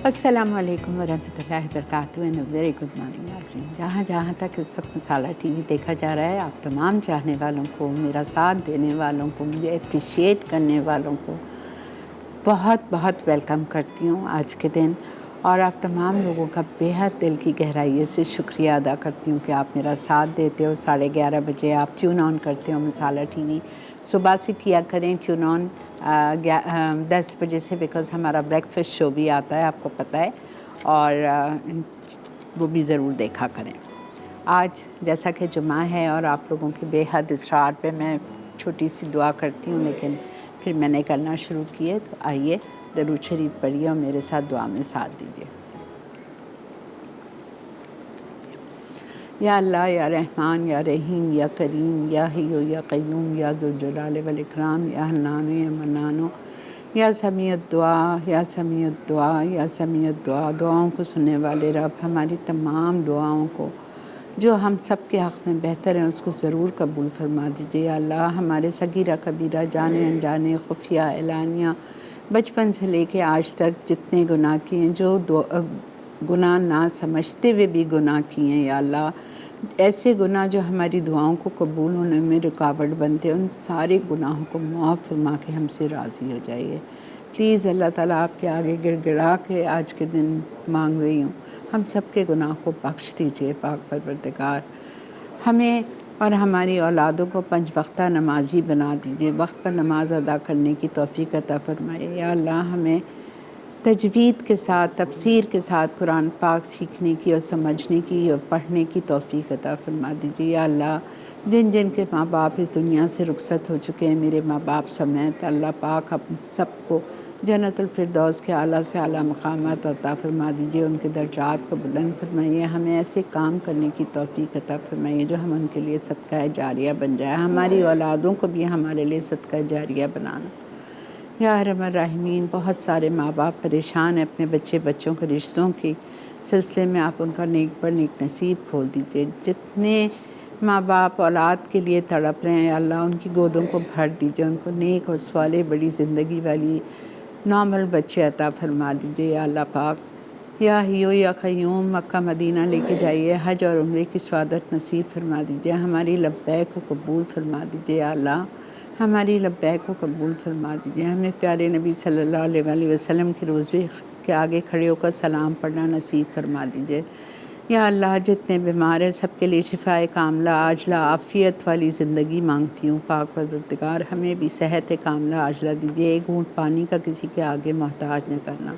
अस्सलामुअलैकुम वरहमतुल्लाहि वबरकातुहू and very good morning everyone. जहाँ जहाँ तक इस वक्त मसाला टीवी देखा जा रहा है, आप तमाम चाहने वालों को, मेरा साथ देने वालों को, मुझे अप्रिशिएट करने वालों को बहुत बहुत वेलकम करती हूँ आज के दिन। और आप तमाम लोगों का बेहद दिल की गहराई से शुक्रिया अदा करती हूँ कि आप मेरा साथ देते हो। 11:30 बजे आप ट्यून ऑन करते हो मसाला टीवी। सुबह से किया करें ट्यून ऑन 10 बजे से, बिकॉज़ हमारा ब्रेकफास्ट शो भी आता है, आपको पता है, और वो भी ज़रूर देखा करें। आज जैसा कि जुमा है और आप लोगों के बेहद इसरार पे मैं छोटी सी दुआ करती हूँ, लेकिन फिर मैंने करना शुरू किए। तो आइए दरूद शरीफ पढ़िए और मेरे साथ दुआ में साथ दीजिए। या अल्लाह, या रहमान, या रहीम, या करीम, या हय्यू, या क़य्यूम, या ज़ुल जलाल वल इकराम, या हन्नान, या मन्नानो, या समीअत दुआ, या समीअत दुआ, या समीअत दुआ। दुआओं को सुनने वाले रब, हमारी तमाम दुआओं को जो हम सब के हक़ में बेहतर है उसको ज़रूर कबूल फरमा दीजिए। या अल्लाह, हमारे सगीरा कबीरा, जाने अनजाने, खुफिया एलानिया, बचपन से लेके आज तक जितने गुनाह किए हैं, जो गुनाह ना समझते हुए भी गुनाह किए हैं, या अल्लाह ऐसे गुनाह जो हमारी दुआओं को कबूल होने में रुकावट बनते हैं, उन सारे गुनाहों को माफ़ फरमा के हमसे राज़ी हो जाइए। प्लीज़ अल्लाह ताला आपके आगे गिड़गिड़ा के आज के दिन मांग रही हूँ, हम सब के गुनाह को बख्श दीजिए। पाक परवरदिगार, हमें और हमारी औलादों को 5 वक्ता नमाजी बना दीजिए, वक्त पर नमाज अदा करने की तौफ़ीक अता फ़रमाइए। या अल्लाह, हमें तजवीद के साथ, तफसीर के साथ कुरान पाक सीखने की और समझने की और पढ़ने की तौफ़ीक अता फ़रमा दीजिए। या अल्लाह, जिन जिन के माँ बाप इस दुनिया से रुखसत हो चुके हैं, मेरे माँ बाप समेत, अल्लाह पाक हम सबको जन्नतुल फिरदौस के आला से आला मकामात अता फ़रमा दीजिए, उनके दर्जात को बुलंद फरमाइए। हमें ऐसे काम करने की तौफ़ीक अता फ़रमाइए जो हम उनके लिए सदका जारिया बन जाए, हमारी औलादों को भी हमारे लिए सदका जारिया बनाना। या अरहमर राहिमीन, बहुत सारे माँ बाप परेशान हैं अपने बच्चों के रिश्तों के सिलसिले में, आप उनका नेक पर नेक नसीब खोल दीजिए। जितने माँ बाप औलाद के लिए तड़प रहे हैं, अल्लाह उनकी गोदों को भर दीजिए, उनको नेक और स्वाले बड़ी ज़िंदगी वाली नॉर्मल बच्चे अता फ़रमा दीजिए। या अल्लाह पाक, या हय्यू या क़य्यूम, मक्का मदीना लेके जाइए, हज और उम्रे की स्वादत नसीब फरमा दीजिए, हमारी लब्बैक को कबूल फरमा दीजिए। या अल्लाह, हमारी लब्बैक को कबूल फरमा दीजिए। हमें प्यारे नबी सल्लल्लाहु अलैहि वसल्लम के रोज़े के आगे खड़े होकर सलाम पढ़ना नसीब फरमा दीजिए। या अल्लाह, जितने बीमार हैं सबके लिए शिफ़ाए कामला आजला आफ़ियत वाली ज़िंदगी मांगती हूँ। पाक परवरदिगार, हमें भी सेहत कामला आजला दीजिए, एक घूंट पानी का किसी के आगे मोहताज न करना,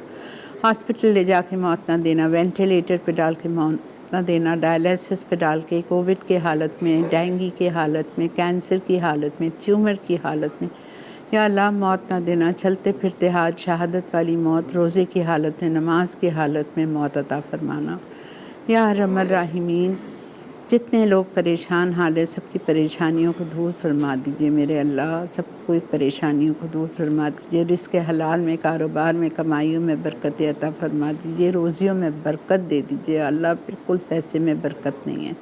हॉस्पिटल ले जाके मौत ना देना, वेंटिलेटर पे डाल के मौत ना देना, डायलिसिस पे डाल के, कोविड के हालत में, डेंगू के हालत में, कैंसर की हालत में, ट्यूमर की हालत में, या अल्लाह मौत ना देना। चलते फिरते हाथ शहादत वाली मौत, रोज़े की हालत में, नमाज की हालत में मौत अता फ़रमाना। या अरहमर राहिमीन, जितने लोग परेशान हाल है सबकी परेशानियों को दूर फरमा दीजिए मेरे अल्लाह, सब कोई परेशानियों को दूर फरमा दीजिए। रिज़्क़ हलाल में, कारोबार में, कमाइयों में बरकत अता फरमा दीजिए, रोज़ियों में बरकत दे दीजिए। अल्लाह, बिल्कुल पैसे में बरकत नहीं है।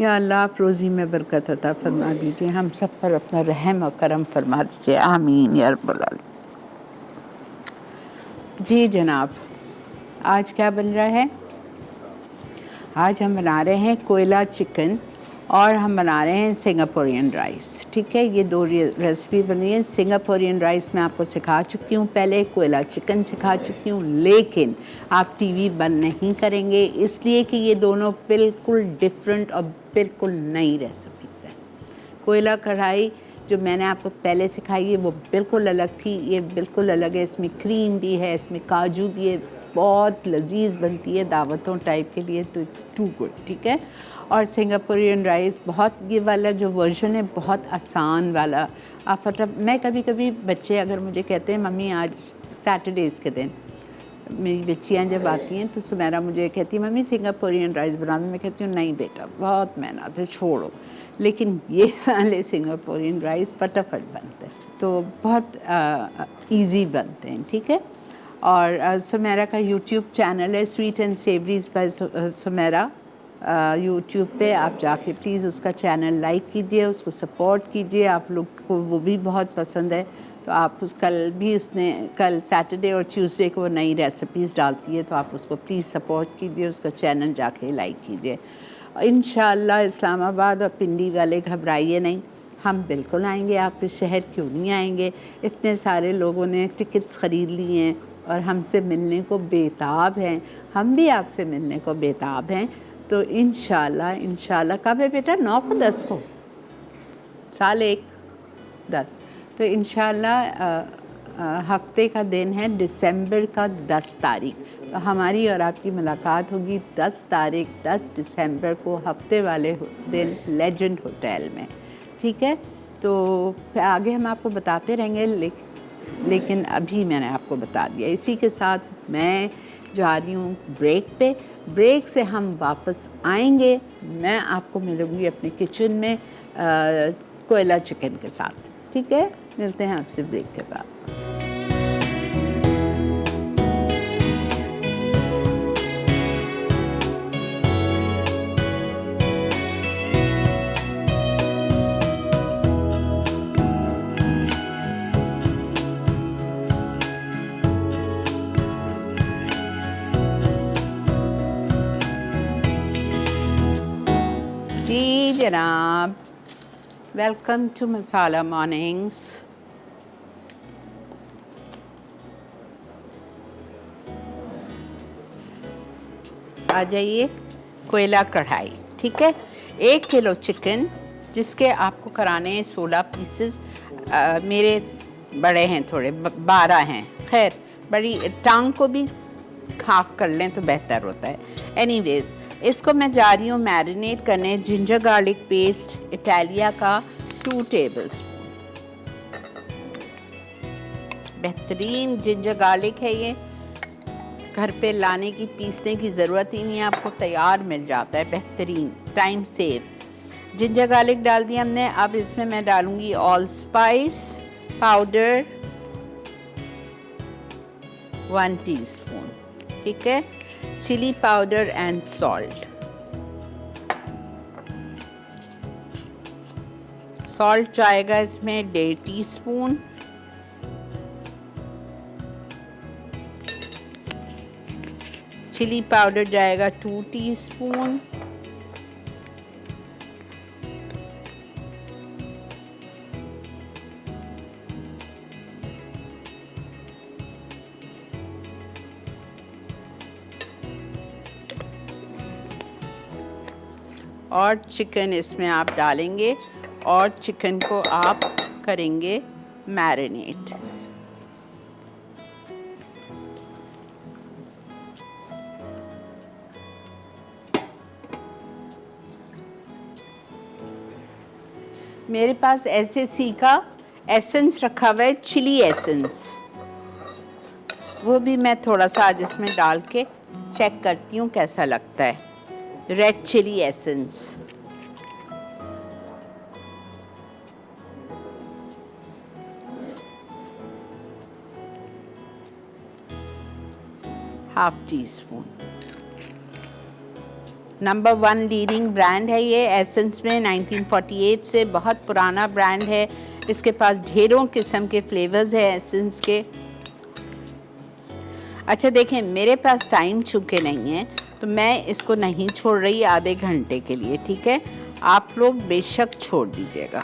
या अल्लाह, आप रोज़ी में बरकत अता फरमा दीजिए, हम सब पर अपना रहम और करम फरमा दीजिए, आमीन या रब्बल आलमीन। जी जनाब, आज क्या बन रहा है? आज हम बना रहे हैं कोयला चिकन और हम बना रहे हैं सिंगापुरियन राइस। ठीक है, ये 2 रेसिपी बनी है। सिंगापुरियन राइस मैं आपको सिखा चुकी हूँ पहले, कोयला चिकन सिखा चुकी हूँ, लेकिन आप टीवी बंद नहीं करेंगे इसलिए कि ये दोनों बिल्कुल डिफरेंट और बिल्कुल नई रेसिपीज़ हैं। कोयला कढ़ाई जो मैंने आपको पहले सिखाई है वो बिल्कुल अलग थी, ये बिल्कुल अलग है। इसमें क्रीम भी है, इसमें काजू भी है, बहुत लजीज बनती है दावतों टाइप के लिए, तो इट्स टू गुड। ठीक है, और सिंगापुरियन राइस बहुत, ये वाला जो वर्जन है बहुत आसान वाला। आप मतलब, मैं कभी कभी बच्चे अगर मुझे कहते हैं मम्मी आज सैटरडेज़ के दिन मेरी बच्चियाँ जब आती हैं तो सुमेरा मुझे कहती है मम्मी सिंगापुरियन राइस बना दो। मैं कहती हूँ नहीं बेटा, बहुत मेहनत है, छोड़ो। लेकिन ये वाले सिंगापुरियन राइस फटाफट बनते हैं, तो बहुत इजी बनते हैं। ठीक है, और सुमेरा का यूट्यूब चैनल है sweet and savouries by Sumera, YouTube पे आप जाके प्लीज़ उसका चैनल लाइक कीजिए, उसको सपोर्ट कीजिए, आप लोग को वो भी बहुत पसंद है। तो आप कल सैटरडे और ट्यूसडे को नई रेसिपीज़ डालती है, तो आप उसको प्लीज़ सपोर्ट कीजिए, उसका चैनल जाके लाइक कीजिए। इंशाअल्लाह इस्लामाबाद और पिंडी वाले घबराइए नहीं, हम बिल्कुल आएंगे। आप इस शहर क्यों नहीं आएंगे? इतने सारे लोगों ने टिकट्स ख़रीद लिए हैं और हमसे मिलने को बेताब हैं, हम भी आपसे मिलने को बेताब हैं। तो इंशाअल्लाह कब है बेटा? 9 को 10 को, साल 1 10। तो इंशाअल्लाह हफ्ते का दिन है दिसंबर का 10 तारीख। तो हमारी और आपकी मुलाकात होगी 10 तारीख 10 दिसंबर को, हफ्ते वाले दिन लेजेंड होटल में, ठीक है? तो आगे हम आपको बताते रहेंगे, लेकिन अभी मैंने आपको बता दिया। इसी के साथ मैं जा रही हूँ ब्रेक पे। ब्रेक से हम वापस आएंगे, मैं आपको मिलूँगी अपने किचन में कोयला चिकन के साथ, ठीक है? मिलते हैं आपसे ब्रेक के बाद। जी जनाब, वेलकम टू मसाला मॉर्निंग्स। आ जाइए, कोयला कढ़ाई, ठीक है? 1 किलो चिकन, जिसके आपको कराने 16 पीसेस। मेरे बड़े हैं थोड़े, 12 हैं। खैर, बड़ी टांग को भी हाफ कर लें तो बेहतर होता है। एनीवेज़, इसको मैं जा रही हूँ मैरिनेट करने। जिंजर गार्लिक पेस्ट इटालिया का 2 टेबलस्पून, बेहतरीन जिंजर गार्लिक है ये, घर पे लाने की पीसने की ज़रूरत ही नहीं है, आपको तैयार मिल जाता है, बेहतरीन, टाइम सेव। जिंजर गार्लिक डाल दिया हमने। अब इसमें मैं डालूँगी ऑल स्पाइस पाउडर 1 टीस्पून, ठीक है? Chilli powder and salt. Salt जाएगा इसमें 1.5 टीस्पून। चिली पाउडर जाएगा 2 टीस्पून। और चिकन इसमें आप डालेंगे और चिकन को आप करेंगे मैरिनेट। मेरे पास एसएससी का एसेंस रखा हुआ है, चिली एसेंस, वो भी मैं थोड़ा सा आज इसमें डाल के चेक करती हूँ कैसा लगता है। Red chilli essence, ½ teaspoon. Number 1 leading brand है ये एसेंस में, 1948 से, बहुत पुराना ब्रांड है। इसके पास ढेरों किस्म के फ्लेवर्स है एसेंस के। अच्छा देखें, मेरे पास टाइम चूँकि नहीं है तो मैं इसको नहीं छोड़ रही आधे घंटे के लिए, ठीक है? आप लोग बेशक छोड़ दीजिएगा।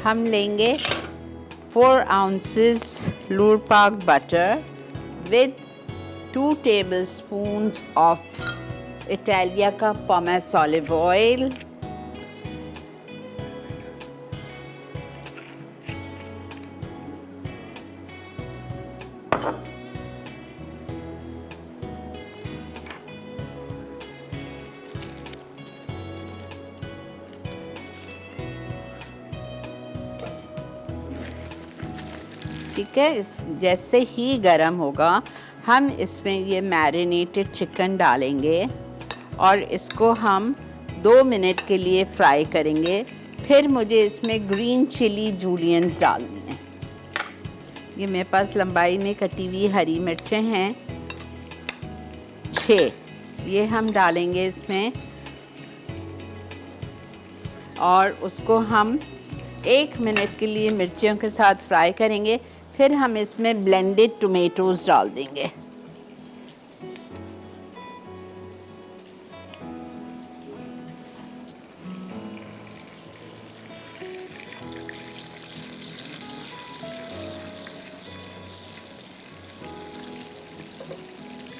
हम लेंगे 4 ounces लूर पाक butter with 2 tablespoons of Italia का पोमेस ऑलिव ऑयल, ठीक है? इस जैसे ही गरम होगा हम इसमें ये मैरिनेटेड चिकन डालेंगे और इसको हम 2 मिनट के लिए फ्राई करेंगे। फिर मुझे इसमें ग्रीन चिली जूलियंस डालनी है। ये मेरे पास लंबाई में कटी हुई हरी मिर्चें हैं 6, ये हम डालेंगे इसमें। और उसको हम 1 मिनट के लिए मिर्चियों के साथ फ्राई करेंगे। फिर हम इसमें ब्लेंडेड टोमेटोज़ डाल देंगे।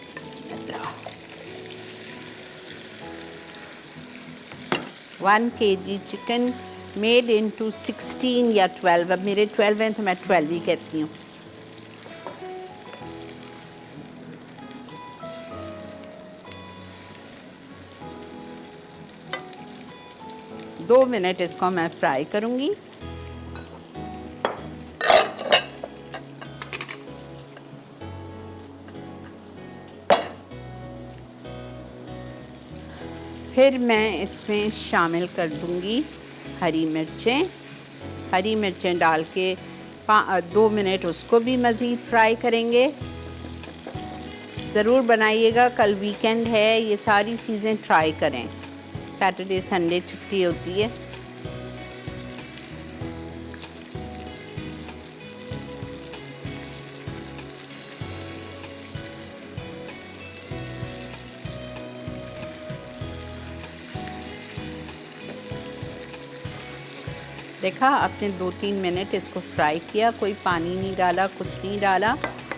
बिस्मिल्लाह। 1 kg चिकन मेड इनटू 16 या 12। अब मेरे 12 हैं तो मैं 12 ही कहती हूँ। दो मिनट इसको मैं फ्राई करूँगी। फिर मैं इसमें शामिल कर दूँगी हरी मिर्चें। हरी मिर्चें डाल के 2 मिनट उसको भी मज़ीद फ्राई करेंगे। ज़रूर बनाइएगा, कल वीकेंड है, ये सारी चीज़ें ट्राई करें। सैटरडे संडे छुट्टी होती है। देखा आपने 2-3 मिनट इसको फ्राई किया, कोई पानी नहीं डाला, कुछ नहीं डाला।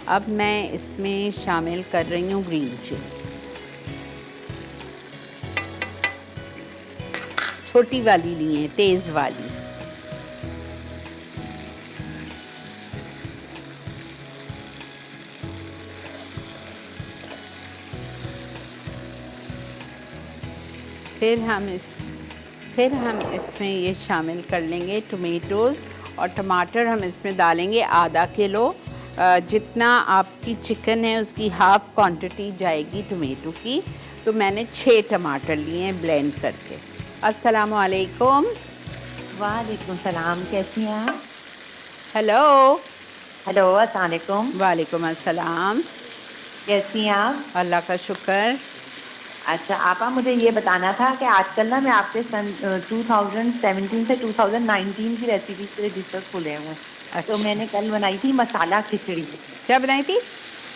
अब मैं इसमें शामिल कर रही हूँ ग्रीन चिलीज, छोटी वाली ली है, तेज़ वाली। फिर हम इसमें ये शामिल कर लेंगे टोमेटोज़, और टमाटर हम इसमें डालेंगे आधा किलो। जितना आपकी चिकन है उसकी हाफ़ क्वांटिटी जाएगी टोमेटो की। तो मैंने 6 टमाटर लिए हैं ब्लेंड करके। अस्सलामु अलैकुम। वालेकुम सलाम, कैसी हैं आप? हेलो। हेलो, अस्सलाम वालेकुम। वालेकुम अस्सलाम। कैसी हैं आप? अल्लाह का शुक्र। अच्छा आपा, मुझे ये बताना था कि आजकल ना मैं आपसे सन 2017 से 2019 की रेसिपी से डिशेस खुले हुए हैं। अच्छा। तो मैंने कल बनाई थी मसाला खिचड़ी। क्या बनाई थी?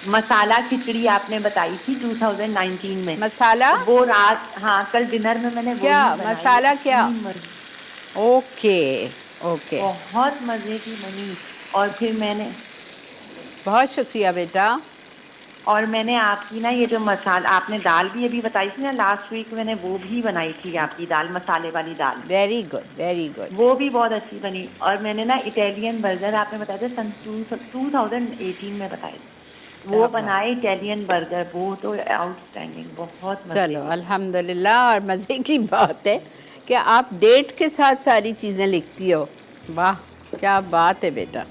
मसाला खिचड़ी आपने बताई थी 2019 में। मसाला? वो रात, हाँ, कल डिनर में मैंने क्या वही बनाई। मसाला क्या? Okay okay. बहुत मज़े की बनी। और फिर मैंने, बहुत शुक्रिया बेटा। और मैंने आपकी ना ये जो मसाला आपने दाल भी अभी बताई थी ना लास्ट वीक, मैंने वो भी बनाई थी आपकी दाल, मसाले वाली दाल। Very good very good. वो भी बहुत अच्छी बनी। और मैंने ना इटालियन बर्गर आपने बताया था सन 2018 में बताए थे, वो बनाए इटालियन बर्गर, वो तो आउटस्टैंडिंग, बहुत मजे चलो के। अल्हम्दुलिल्लाह। और मज़े की बात है कि आप डेट के साथ सारी चीज़ें लिखती हो। वाह क्या बात है बेटा,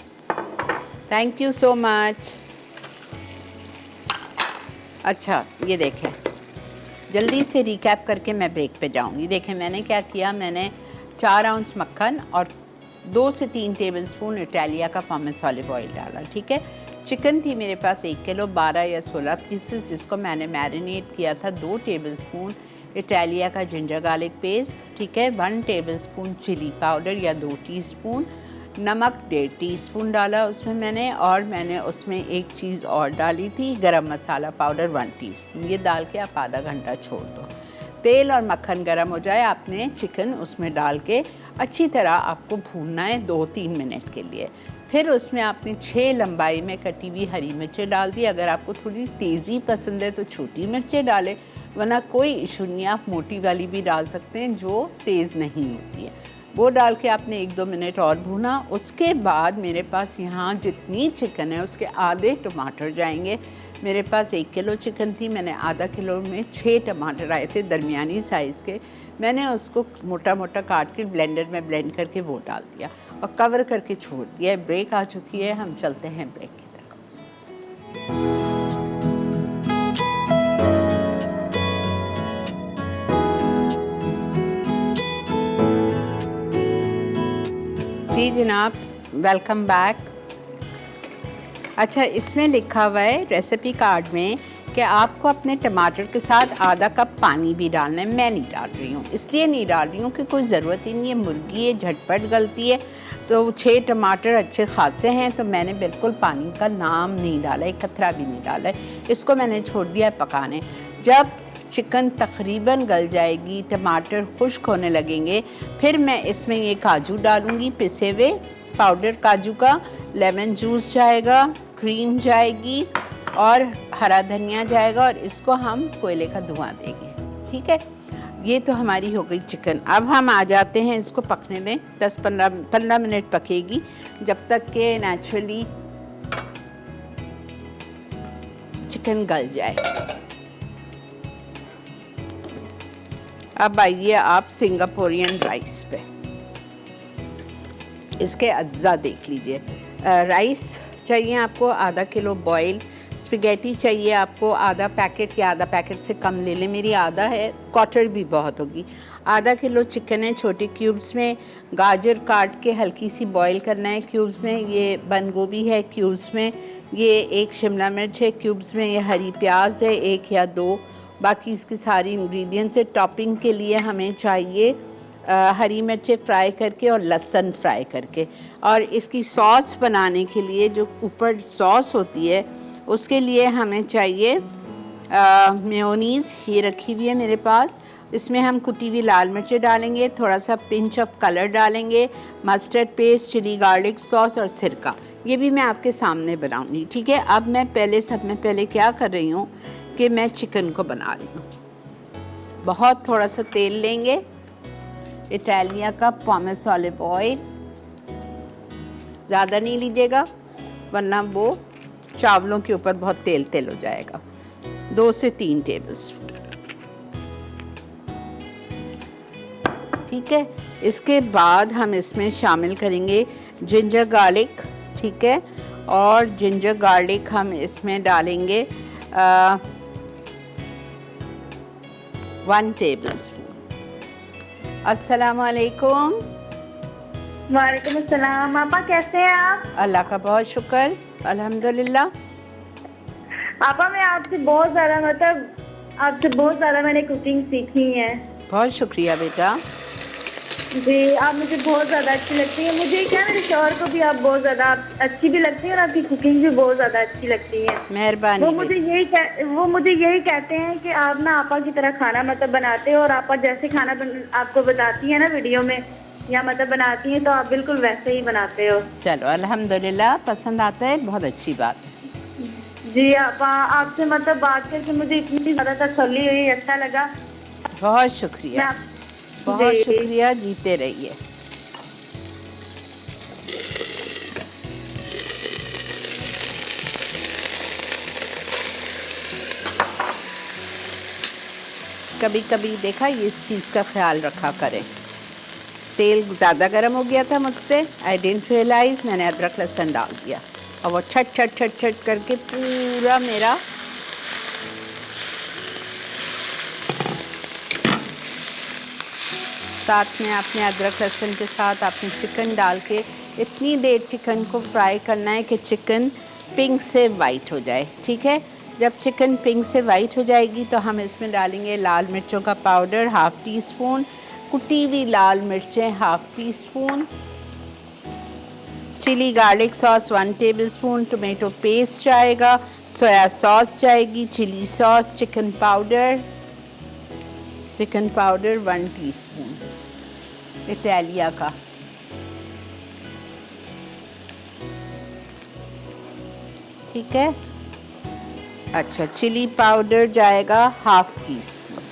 थैंक यू सो मच। अच्छा ये देखें, जल्दी से रिकैप करके मैं ब्रेक पे जाऊंगी। देखें मैंने क्या किया, मैंने 4 आउंस मक्खन और 2 से 3 टेबलस्पून इटालिया का पॉमेस ऑलिव ऑयल डाला। ठीक है। चिकन थी मेरे पास 1 किलो, 12 या 16 पीसेस, जिसको मैंने मैरिनेट किया था। 2 टेबलस्पून इटालिया का जिंजर गार्लिक पेस्ट। ठीक है। 1 टेबलस्पून चिली पाउडर या 2 टीस्पून। नमक 1.5 टीस्पून डाला उसमें मैंने, और मैंने उसमें एक चीज़ और डाली थी, गरम मसाला पाउडर 1 टीस्पून। ये डाल के आप आधा घंटा छोड़ दो। तेल और मक्खन गरम हो जाए, आपने चिकन उसमें डाल के अच्छी तरह आपको भूनना है 2-3 मिनट के लिए। फिर उसमें आपने 6 लंबाई में कटी हुई हरी मिर्चें डाल दी। अगर आपको थोड़ी तेज़ी पसंद है तो छोटी मिर्चें डालें, वरना कोई इशू नहीं, आप मोटी वाली भी डाल सकते हैं जो तेज़ नहीं होती है। वो डाल के आपने 1-2 मिनट और भूना। उसके बाद मेरे पास यहाँ जितनी चिकन है उसके आधे टमाटर जाएंगे। मेरे पास 1 किलो चिकन थी, मैंने आधा किलो में 6 टमाटर आए थे दरमियानी साइज़ के। मैंने उसको मोटा मोटा काट के ब्लेंडर में ब्लेंड करके वो डाल दिया और कवर करके छोड़ दिया। ब्रेक आ चुकी है, हम चलते हैं ब्रेक की तरफ। जी जनाब, वेलकम बैक। अच्छा इसमें लिखा हुआ है रेसिपी कार्ड में कि आपको अपने टमाटर के साथ आधा कप पानी भी डालना है। मैं नहीं डाल रही हूँ, इसलिए नहीं डाल रही हूँ कि कोई ज़रूरत ही नहीं है, मुर्गी है, झटपट गलती है। तो 6 टमाटर अच्छे खासे हैं, तो मैंने बिल्कुल पानी का नाम नहीं डाला, एक कतरा भी नहीं डाला है। इसको मैंने छोड़ दिया है पकाने। जब चिकन तकरीबन गल जाएगी, टमाटर खुश्क होने लगेंगे, फिर मैं इसमें ये काजू डालूँगी, पिसे हुए पाउडर काजू का, लेमन जूस जाएगा, क्रीम जाएगी और हरा धनिया जाएगा, और इसको हम कोयले का धुआं देंगे। ठीक है, ये तो हमारी हो गई चिकन। अब हम आ जाते हैं, इसको पकने दें, 10-15 मिनट पकेगी, जब तक कि नेचुरली चिकन गल जाए। अब आइए आप सिंगापुरियन राइस पे, इसके अज्जा देख लीजिए। राइस चाहिए आपको आधा किलो बॉयल, स्पैगेटी चाहिए आपको आधा पैकेट या आधा पैकेट से कम ले लें, मेरी आधा है, क्वार्टर भी बहुत होगी। आधा किलो चिकन है छोटे क्यूब्स में, गाजर काट के हल्की सी बॉईल करना है क्यूब्स में, ये बंद गोभी है क्यूब्स में, ये एक शिमला मिर्च है क्यूब्स में, ये हरी प्याज है 1 या 2, बाकी इसकी सारी इंग्रेडिएंट्स है। टॉपिंग के लिए हमें चाहिए हरी मिर्चें फ्राई करके और लहसुन फ्राई करके, और इसकी सॉस बनाने के लिए जो ऊपर सॉस होती है उसके लिए हमें चाहिए मेयोनीज़, ये रखी हुई है मेरे पास। इसमें हम कुटी हुई लाल मिर्चें डालेंगे, थोड़ा सा पिंच ऑफ कलर डालेंगे, mustard paste, chilli garlic sauce और सिरका। ये भी मैं आपके सामने बनाऊंगी। ठीक है, अब मैं सब में पहले क्या कर रही हूँ कि मैं चिकन को बना रही हूँ। बहुत थोड़ा सा तेल लेंगे, इटालिया का पॉमेस ऑलिव ऑयल, ज़्यादा नहीं लीजिएगा वरना वो चावलों के ऊपर बहुत तेल हो जाएगा। 2 से 3 टेबलस्पून। ठीक है, इसके बाद हम इसमें शामिल करेंगे जिंजर गार्लिक। ठीक है, और जिंजर गार्लिक हम इसमें डालेंगे 1 टेबलस्पून। अस्सलाम वालेकुम। वालेकुम अस्सलाम। आपा कैसे हैं आप? अल्लाह का बहुत शुक्र, अल्हम्दुलिल्लाह। आपा मैं आपसे बहुत ज़्यादा मैंने कुकिंग सीखी है। बहुत शुक्रिया बेटा। जी, आप मुझे बहुत ज़्यादा अच्छी लगती है। मुझे क्या, मेरे शौहर को भी आप बहुत ज़्यादा अच्छी भी लगती है और आपकी कुकिंग भी बहुत ज़्यादा अच्छी लगती है। मेहरबानी। वो मुझे यही कहते हैं कि आप ना आपा की तरह खाना मतलब बनाते हो, और आपा जैसे खाना आपको बताती है ना वीडियो में या मतलब बनाती हैं, तो आप बिल्कुल वैसे ही बनाते हो। चलो अल्हम्दुलिल्लाह, पसंद आता है, बहुत अच्छी बात है। जी आपा, आपसे मतलब बात करके मुझे इतनी ज़्यादा तसल्ली हुई, अच्छा लगा। बहुत शुक्रिया, बहुत शुक्रिया, जीते रहिए। कभी कभी देखा, इस चीज़ का ख्याल रखा करें। तेल ज़्यादा गर्म हो गया था मुझसे, आई डिडंट रियलाइज़, मैंने अदरक लहसुन डाल दिया और वो छट छट छट छट करके पूरा मेरा साथ में आपने अदरक लहसुन के साथ आपने चिकन डाल के इतनी देर चिकन को फ्राई करना है कि चिकन पिंक से वाइट हो जाए। ठीक है, जब चिकन पिंक से वाइट हो जाएगी तो हम इसमें डालेंगे लाल मिर्चों का पाउडर 1/2 टीस्पून, कुटी हुई लाल मिर्चें 1/2 teaspoon, chilli garlic sauce 1 tablespoon, tomato paste जाएगा, सोया सॉस जाएगी, chilli sauce, chicken powder 1 teaspoon इटालिया का, ठीक है। अच्छा, चिली पाउडर जाएगा 1/2 टीस्पून,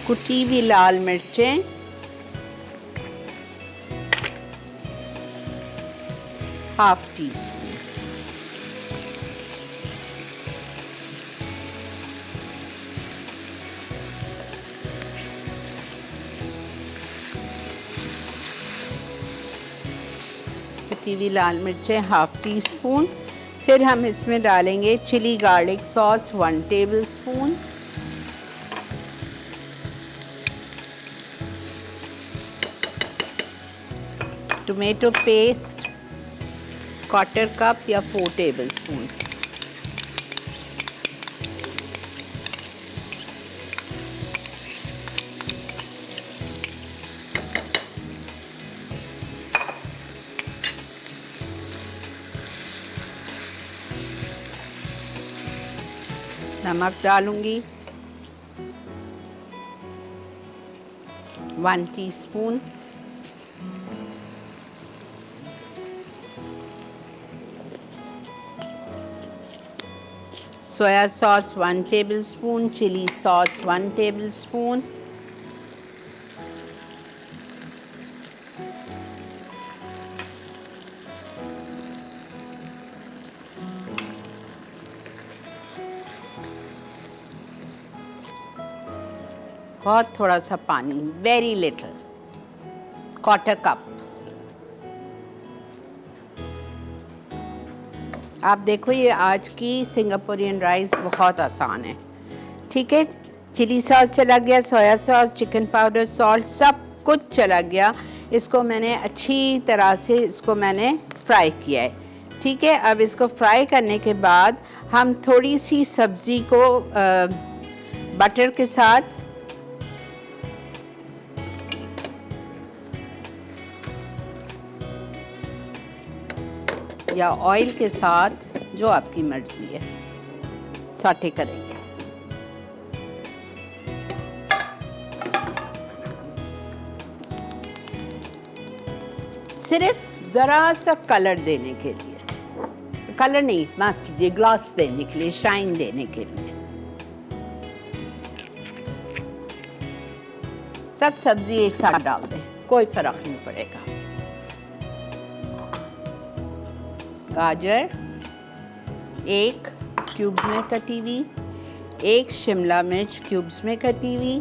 कुटी हुई लाल मिर्चें 1/2 टीस्पून, कुटी हुई लाल मिर्चें 1/2 टीस्पून। फिर हम इसमें डालेंगे chilli garlic sauce 1 tablespoon, tomato paste 1/4 cup या 4 टेबलस्पून। नमक डालूंगी 1 teaspoon. Soya sauce 1 tablespoon, chilli sauce 1 tablespoon, बहुत थोड़ा सा पानी, वेरी लिटिल, 1/4 कप। आप देखो ये आज की सिंगापुरियन राइस बहुत आसान है। ठीक है, चिली सॉस चला गया, soya sauce, chicken powder, salt, सब कुछ चला गया। इसको मैंने अच्छी तरह से मैंने फ्राई किया है। ठीक है, अब इसको फ्राई करने के बाद हम थोड़ी सी सब्ज़ी को बटर के साथ या ऑयल के साथ, जो आपकी मर्ज़ी है, सॉटे करेंगे। सिर्फ ज़रा सा कलर देने के लिए, कलर नहीं, माफ़ कीजिए, ग्लॉस देने के लिए, शाइन देने के लिए। सब सब्ज़ी एक साथ डाल दें, कोई फ़र्क नहीं पड़ेगा। गाजर 1 क्यूब्स में कटी हुई, 1 शिमला मिर्च क्यूब्स में कटी हुई,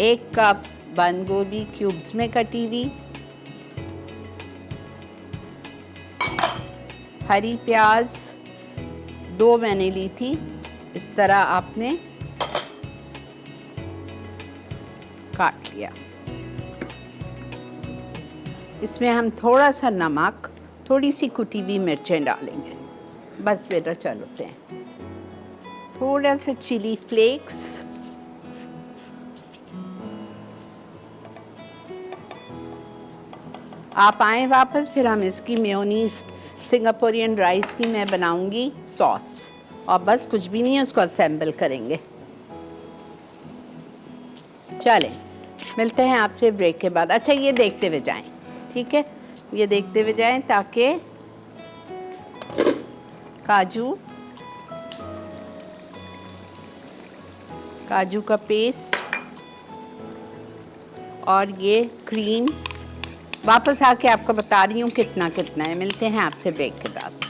1 कप बंद गोभी क्यूब्स में कटी हुई, हरी प्याज 2 मैंने ली थी, इस तरह आपने काट लिया। इसमें हम थोड़ा सा नमक, थोड़ी सी कुटी हुई मिर्चें डालेंगे। बस बेटा चलते हैं। थोड़ा सा चिली फ्लेक्स, आप आए वापस, फिर हम इसकी मेयोनीज सिंगापुरियन राइस की मैं बनाऊंगी सॉस, और बस कुछ भी नहीं है, उसको असेंबल करेंगे। चलें, मिलते हैं आपसे ब्रेक के बाद। अच्छा, ये देखते हुए जाएं, ठीक है, ये देखते हुए जाएं ताकि काजू का पेस्ट और ये क्रीम, वापस आके आपको बता रही हूँ कितना कितना है। मिलते हैं आपसे ब्रेक के बाद।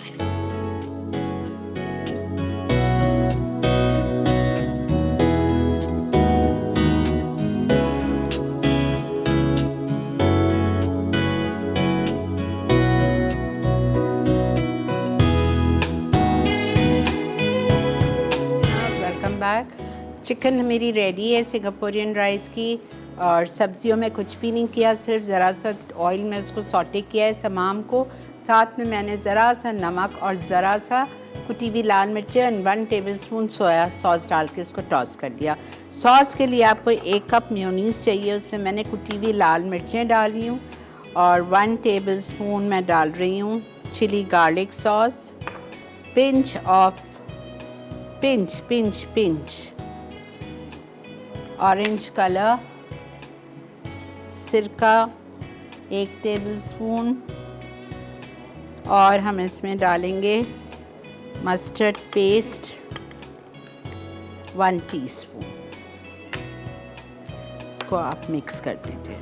चिकन मेरी रेडी है सिंगापुरियन राइस की, और सब्जियों में कुछ भी नहीं किया, सिर्फ ज़रा सा ऑयल में उसको सॉटे किया है तमाम को। साथ में मैंने ज़रा सा नमक और ज़रा सा कुटी हुई लाल मिर्चें और 1 टेबलस्पून सोया सॉस डाल के उसको टॉस कर लिया। सॉस के लिए आपको 1 कप मेयोनीज़ चाहिए, उसमें मैंने कुटी हुई लाल मिर्चें डाली हूँ, और 1 टेबलस्पून मैं डाल रही हूँ chilli garlic sauce, pinch orange colour, सिरका 1 टेबलस्पून, और हम इसमें डालेंगे मस्टर्ड पेस्ट 1 टीस्पून। इसको आप मिक्स कर दीजिए।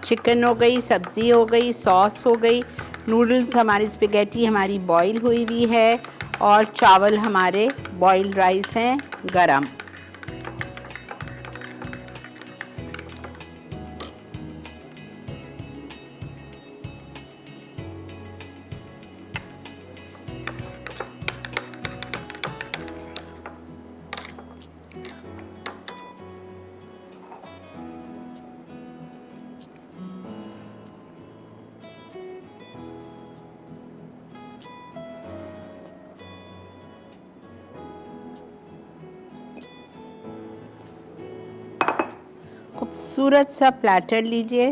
चिकन हो गई, सब्ज़ी हो गई, सॉस हो गई, नूडल्स हमारी, स्पेगेटी हमारी बॉईल हुई हुई है, और चावल हमारे बॉइल्ड राइस हैं गरम। खूबसूरत सा प्लेटर लीजिए।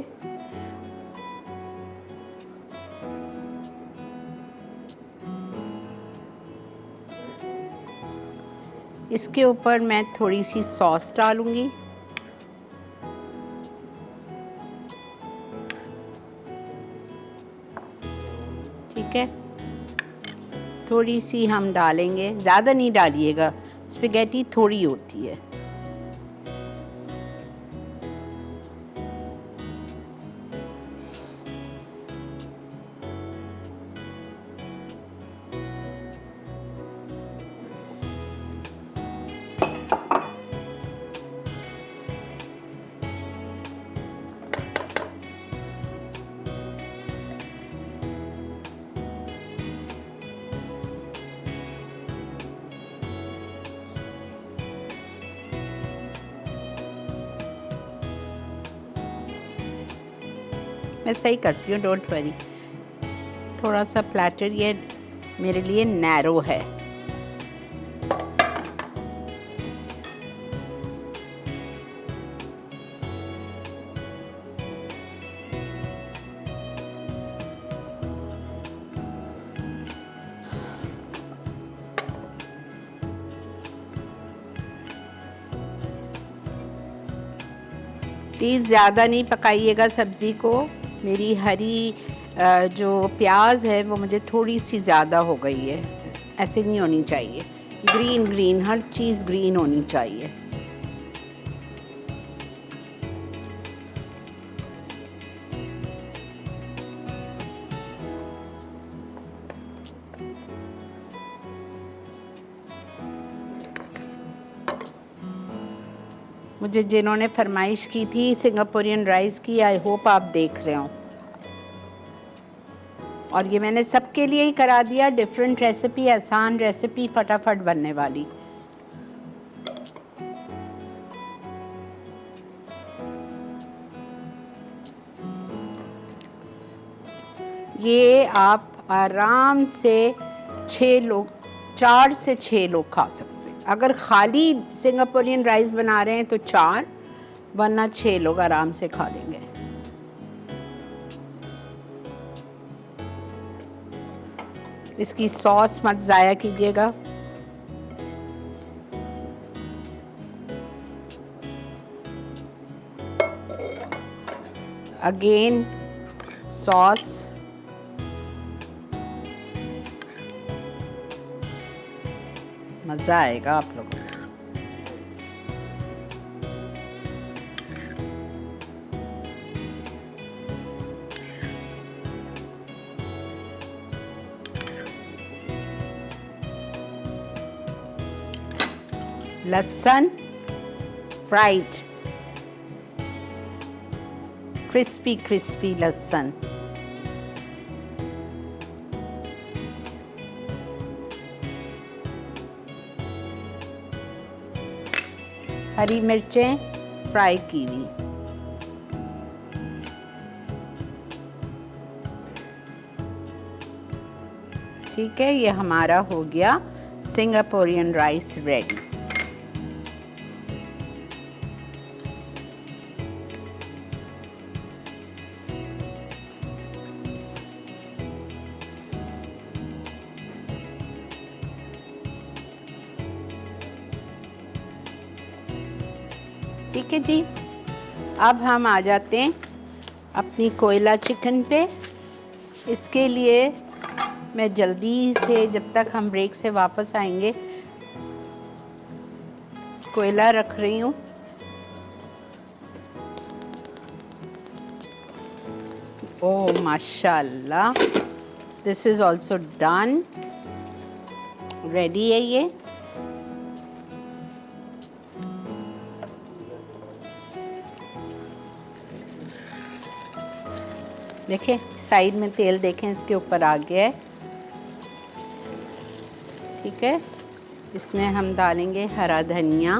इसके ऊपर मैं थोड़ी सी सॉस डालूंगी। ठीक है, थोड़ी सी हम डालेंगे, ज़्यादा नहीं डालिएगा, स्पेगेटी थोड़ी होती है। मैं सही करती हूँ, डोंट वरी। थोड़ा सा प्लेटर ये मेरे लिए नैरो है। प्लीज़ ज़्यादा नहीं पकाइएगा सब्ज़ी को। मेरी हरी जो प्याज है वो मुझे थोड़ी सी ज़्यादा हो गई है, ऐसे नहीं होनी चाहिए। ग्रीन ग्रीन, हर चीज़ ग्रीन होनी चाहिए। मुझे जिन्होंने फरमाइश की थी सिंगापुरियन राइस की, आई होप आप देख रहे हो। और ये मैंने सबके लिए ही करा दिया, डिफरेंट रेसिपी, आसान रेसिपी, फटाफट बनने वाली। ये आप आराम से 4 से 6 लोग खा सकते हैं। अगर खाली सिंगापुरियन राइस बना रहे हैं तो 4, वरना 6 लोग आराम से खा लेंगे। इसकी सॉस मत ज़ाया कीजिएगा। अगेन सॉस, मज़ा आएगा आप लोगों को। लहसुन फ्राइड, क्रिस्पी क्रिस्पी लहसुन। हरी मिर्चें फ्राई की हुई। ठीक है, ये हमारा हो गया सिंगापुरियन राइस रेडी। ठीक है जी, अब हम आ जाते हैं अपनी कोयला चिकन पे। इसके लिए मैं जल्दी से, जब तक हम ब्रेक से वापस आएंगे, कोयला रख रही हूँ। ओह माशाल्लाह, this is also done, ready है ये। देखें साइड में तेल, देखें इसके ऊपर आ गया है। ठीक है, इसमें हम डालेंगे हरा धनिया,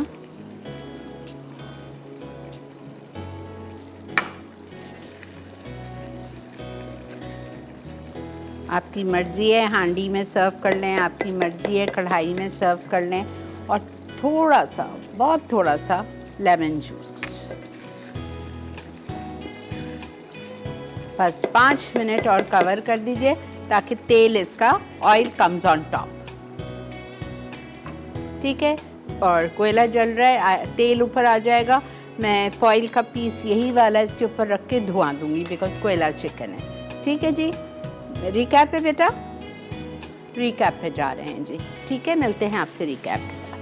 आपकी मर्ज़ी है हांडी में सर्व कर लें, आपकी मर्ज़ी है कढ़ाई में सर्व कर लें। और थोड़ा सा, बहुत थोड़ा सा लेमन जूस। बस 5 मिनट और कवर कर दीजिए ताकि तेल इसका ऑयल कम्स ऑन टॉप। ठीक है, और कोयला जल रहा है, तेल ऊपर आ जाएगा। मैं फॉइल का पीस यही वाला इसके ऊपर रख के धुआं दूंगी बिकॉज कोयला चिकन है। ठीक है जी, रिकैप पे बेटा, रिकैप पे जा रहे हैं जी। ठीक है, मिलते हैं आपसे रिकैप के बाद।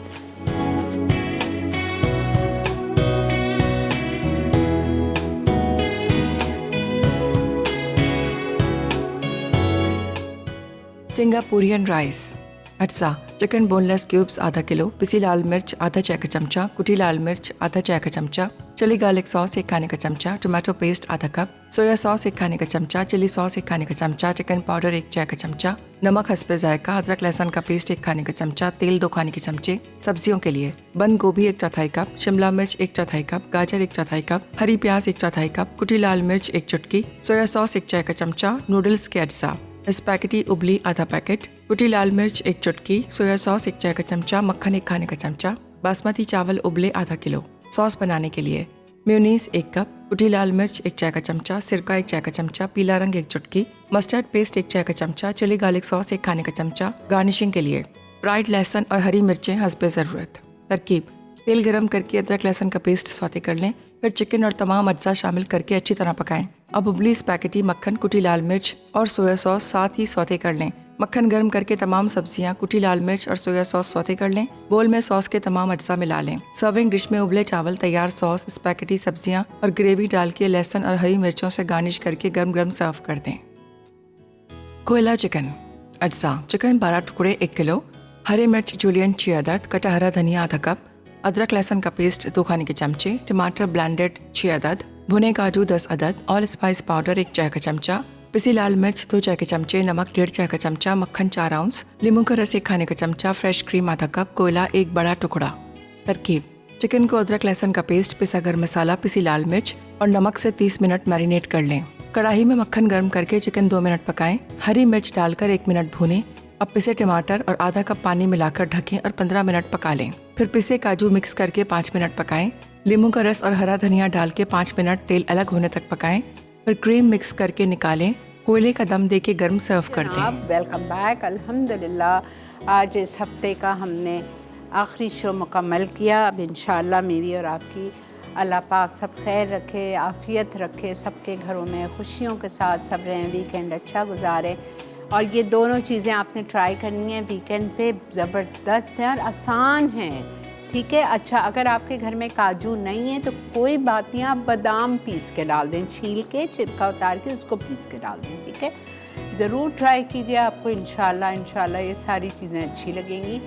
Singaporean rice. अटसा चिकन बोनलेस क्यूब्स आधा किलो, पिसी लाल मिर्च आधा चाय का चमचा, कुटी लाल मिर्च आधा चाय का चमचा, चिली गार्लिक सॉस 1 खाने का चमचा, टोमेटो पेस्ट आधा कप, सोया सॉस 1 खाने का चमचा, चिली सॉस 1 खाने का चमचा, चिकन पाउडर 1 चाय का चमचा, नमक हस्बे जायका, अदरक लहसुन का पेस्ट 1 खाने का चमचा, तेल 2 खाने के चमचे। सब्जियों के लिए बंद गोभी 1/4 कप, शिमला मिर्च 1/4 कप, गाजर 1/4 कप, हरी प्याज 1/4 कप, कुटी लाल मिर्च 1 चुटकी, सोया सॉस 1 चाय का चमचा, नूडल्स के अज्जा, स्पैगेटी उबली आधा पैकेट, कुटी लाल मिर्च 1 चुटकी, सोया सॉस 1 चाय का चमचा, मक्खन 1 खाने का चमचा, बासमती चावल उबले आधा किलो। सॉस बनाने के लिए मेयोनीज 1 कप, कुटी लाल मिर्च 1 चाय का चमचा, सिरका 1 चाय का चमचा, पीला रंग 1 चुटकी, मस्टर्ड पेस्ट 1 चाय का चमचा, चिली गार्लिक सॉस 1 खाने का चमचा। गार्निशिंग के लिए फ्राइड लहसुन और हरी मिर्चें हस्बे ज़रूरत। तरकीब: तेल गरम करके अदरक लहसुन का पेस्ट सौते कर लें, फिर चिकन और तमाम अज्जा शामिल करके अच्छी तरह पकाएं। अब उबली स्पैगेटी, मक्खन, कुटी लाल मिर्च और सोया सॉस साथ ही सौते कर लें। मक्खन गर्म करके तमाम सब्जियां, कुटी लाल मिर्च और सोया सॉस सौते कर लें। बोल में सॉस के तमाम अज्जा मिला लें। सर्विंग डिश में उबले चावल, तैयार सॉस, स्पैगेटी, सब्जियां और ग्रेवी डाल के लहसुन और हरी मिर्चों से गार्निश करके गर्म गर्म सर्व कर दें। कोयला चिकन। अज्जा: चिकन 12 टुकड़े 1 किलो, हरे मिर्च जूलियन 6 अदद, कटा हरा धनिया आधा कप, अदरक लहसुन का पेस्ट 2 खाने के चमचे, टमाटर ब्लेंडेड 6 अदद, भुने काजू 10 अदद, ऑल स्पाइस पाउडर 1 चाय का चमचा, पिसी लाल मिर्च 2 चाय के चमचे, नमक 1.5 चाय का चमचा, मक्खन 4 आउंस, नींबू का रस 1 खाने का चमचा, फ्रेश क्रीम आधा कप, कोयला 1 बड़ा टुकड़ा। तरकीब: चिकन को अदरक लहसुन का पेस्ट, पिसा गरम मसाला, पिसी लाल मिर्च और नमक से 30 मिनट मैरिनेट कर लें। कढ़ाई में मक्खन गर्म करके चिकन 2 मिनट पकाएं, हरी मिर्च डालकर 1 मिनट भूनें। अब पिसे टमाटर और आधा कप पानी मिलाकर ढकें और 15 मिनट पका लें। फिर पिसे काजू मिक्स करके 5 मिनट पकाएं। नींबू का रस और हरा धनिया डाल के 5 मिनट तेल अलग होने तक पकाएं। फिर क्रीम मिक्स करके निकालें। कोयले का दम देके गर्म सर्व कर दें। Welcome back. अल्हम्दुलिल्लाह आज इस हफ्ते का हमने आखिरी शो मुकम्मल किया। अब इंशाअल्लाह मेरी और आपकी अल्लाह पाक सब खैर रखे, आफ़ियत रखे, सबके घरों में खुशियों के साथ सब रहें, वीकेंड अच्छा गुजारें। और ये दोनों चीज़ें आपने ट्राई करनी है वीकेंड पे, ज़बरदस्त हैं और आसान हैं। ठीक है, अच्छा अगर आपके घर में काजू नहीं है तो कोई बात नहीं, आप बादाम पीस के डाल दें, छील के छिलका उतार के उसको पीस के डाल दें। ठीक है, ज़रूर ट्राई कीजिए, आपको इंशाल्लाह ये सारी चीज़ें अच्छी लगेंगी।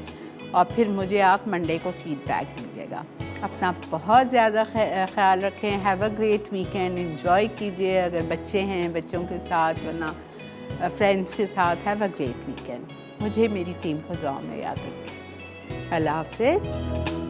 और फिर मुझे आप मंडे को फीडबैक दीजिएगा। अपना बहुत ज़्यादा ख्याल रखें। Have a great weekend, enjoy कीजिए अगर बच्चे हैं बच्चों के साथ, वरना फ्रेंड्स के साथ। Have a great weekend. मुझे मेरी टीम को दुआ में याद रखें। अल्लाह हाफ़िज़।